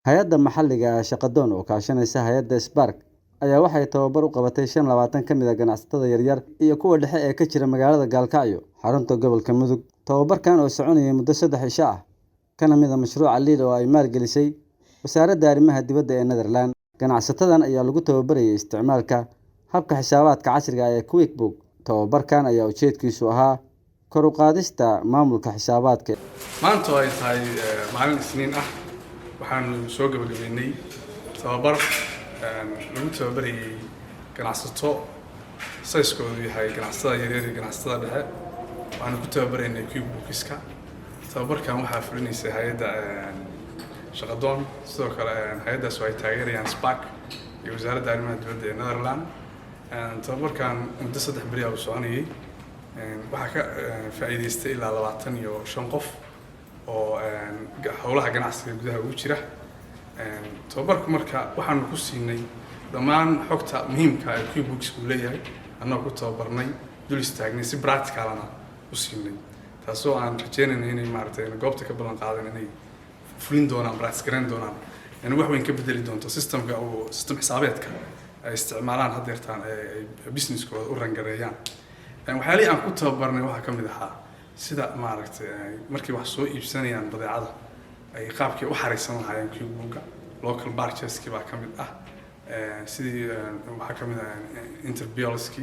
Hay'adda maxalliga ah ee Shaqadoon oo kaashanaysa hay'adda Spark ayaa waxay tababar u qabatay 25 ka mid ah ganacsatada yaryar iyo kuwa dhexe ee ka jira magaalada Gaalkacyo, xarunta gobolka Mudug. Tababarkan oo soconayay muddo 3 cisho ah, kana mid ah mashruuca LEAD oo ay maalgelisay Wasaaradda Arrimaha Dibadda ee Netherland. Ganacsatadan ayaa lagu tababarayay isticmaalka habka xisaabaadka casriga ah ee QuickBooks. Tababarkan ayaa ujeedkiisu ahaa kor u qaadista maamulka xisaabaadka. maanta ay tahay maalin Isniin ah waxaanu soo gabagabeynay tababar lagu tababarayay ganacsato sayskoodu yahay ganacsatada yaryar iyo ganacsatada dhexe. waxaanu ku tababaraynay QuickBookska. tababarkan waxaa fulinaysay hay'adda Shaqadoon, sidoo kale hay'addaas oo ay taageerayaan Spark iyo Wasaaradda Arrimaha Dibadda ee Netherland. tababarkan muddo 3 beri ah uu soconayay. waxaa ka faa'iideystay ilaa 25 qof oo howlaha ganacsiga gudaha ugu jira. tababarku marka waxaanu ku siinay dhammaan xogta muhiimka ah ee QuickBooks uu leeyahay annagoo ku tababarnay dul istaagnay si practicalna u siinay, taasoo aan rajeynaynay inay maaragtay goobta ka ballan qaadan inay fulin doonaan, practice gareyn doonaan, wax weyn ka bedeli doonto system xisaabeedka ay isticmaalaan haddeertaan ay businesskooda u rangareeyaan. waxyaalihii aan ku tababarnay waxaa ka mid ahaa sida maaragtay markay wax soo iibsanayaan badeecada ay qaabkii u xareysan lahaayeen QuickBooks. local purchase-kii baa ka mid ah, sidii waxaa ka mid ah interbiolski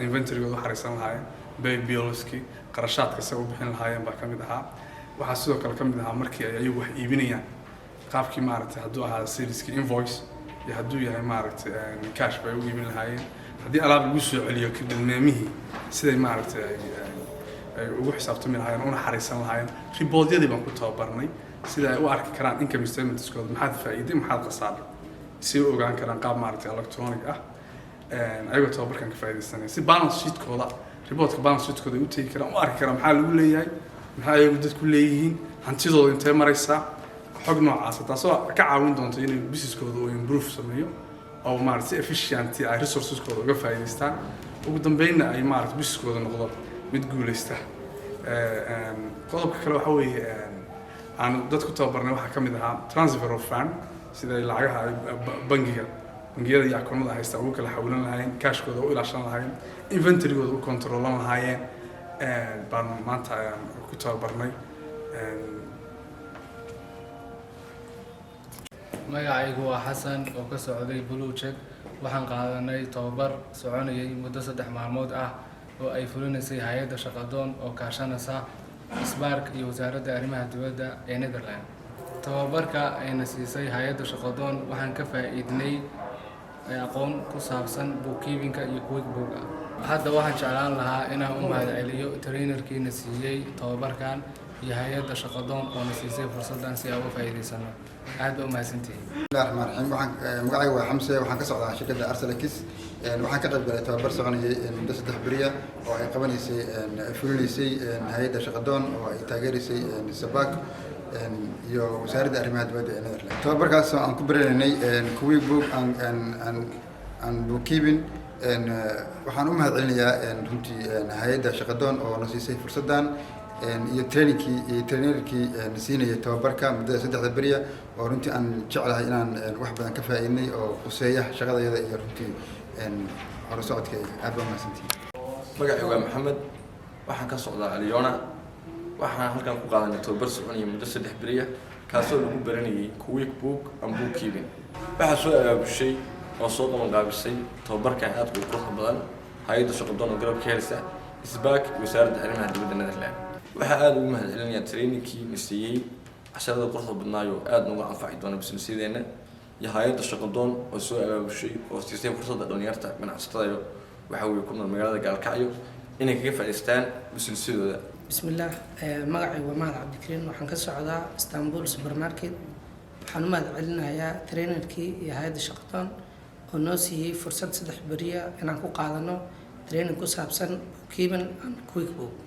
inventory-gooda u xareysan lahaayeen, pay bills-ki qarashaadka say u bixin lahaayeen baa ka mid ahaa. waxaa sidoo kale ka mid ahaa markii ay ayagu wax iibinayaan qaabkii maaragtay hadduu ahaa saleski invoice iyo hadduu yahay maaragtay cash bay u iibin lahaayeen. haddii alaab lagu soo celiyo kadibnaamihii siday maaragtay ay ugu xisaabtami lahaayeen una xareysan lahaayeen. riboodyadii baan ku tababarnay sida ay u arki karaan income statementskooda, maxaad faa'iiday maxaad khasaaray, si ay u ogaan karaan qaab maaragtay electronic ah ayagoo tababarkan ka faa'iideysanaya si balance sheetkooda reportka balance sheetkooda ay u tegi karaan, u arki karaan maxaa lagu leeyahay, maxaa ayagu dadku leeyihiin, hantidooda intee maraysaa, xog noocaas taasoo ka caawin doonta inay businesskooda uu improve sameeyo oo maaragtay si efficient ay resourceskooda uga faa'iideystaan, ugu dambeynna ay maaragtay businesskooda noqdo mid guuleysta. qodobka kale waxa weeye aan dadku tababarnay waxaa ka mid ahaa transfer of fund, sida ay lacagaha bangiyada iyo akoonnada haysta ugu kala xawilan lahaayeen, cashkooda u ilaashan lahaayeen, inventory-gooda u controlan lahaayeen baan maanta ku tababarnay. magacaygu waa Xasan oo ka socday Blue Check. waxaan qaadanay tababar soconayay muddo 3 maalmood ah oo ay fulinaysay hay'adda Shaqadoon oo kaashanaysa Spark iyo Wasaaradda Arrimaha Dibadda ee Netherland. tababarka ayna siisay hay'adda Shaqadoon waxaan ka faa'iidnay aqoon ku saabsan bookkeeping-ka iyo QuickBooks. hadda waxaan jeclaan lahaa inaan u mahadceliyo trainerkiina siiyey tababarkan iyo hay'adda Shaqadoon oo na siisay fursaddan si aan uga faa'iideysano. aad baa u mahadsantihiin. bismillaahi raxmaani raxiim. magacaygu waa Xamse, waxaan ka socdaa shirkadda Arsalakis. waxaan ka qayb galay tababar soconayay muddo 3 beri ah oo ay qabanaysay fulinaysay hay'adda Shaqadoon oo ay taageeraysay Spark iyo Wasaaradda Arrimaha Dibadda ee Netherland. tababarkaas aan ku baranaynay QuickBooks and bookkeeping. waxaan u mahadcelinayaa runtii hay'adda Shaqadoon oo na siisay fursaddan iyo trainerkii siinayay tababarka muddada 3 beri ah oo runtii aan jeclahay inaan wax badan ka faa'iidnay oo khuseeya shaqadayada iyo runtii hore socodkayga. aad baa mahadsantihiin. magacaygu waa Maxamed, waxaan ka socdaa Alyona. waxaan halkan ku qaadanay tababar soconayay muddo 3 beri ah kaasoo lagu baranayay QuickBooks and bookkeeping. waxaa soo abaabushay oo soo qabanqaabisay tababarkan aad u qurux badan hay'adda Shaqadoon oo garab ka helisa Spark iyo Wasaaradda Arrimaha Dibadda Netherland. waxaa aad ugu mahadcelinayaa trainingkii na siiyey casharada quruxda badnaayo aad nooga anfaci doona businesyadeena, iyo hay'adda Shaqadoon oo soo abaabushay oo siisay fursadda dhalinyarta ganacsatada waxa weeye ku nool magaalada Gaalkacyo inay kaga faa'iideystaan businessadooda. bismillaah. magacaygu waa Mahad Cabdikariin, waxaan ka socdaa Istanbul Supermarket. waxaan u mahadcelinayaa trainerkii iyo hay'adda Shaqadoon oo noo siiyey fursad 3 beri ah inaan ku qaadano training ku saabsan bookkeeping and QuickBooks.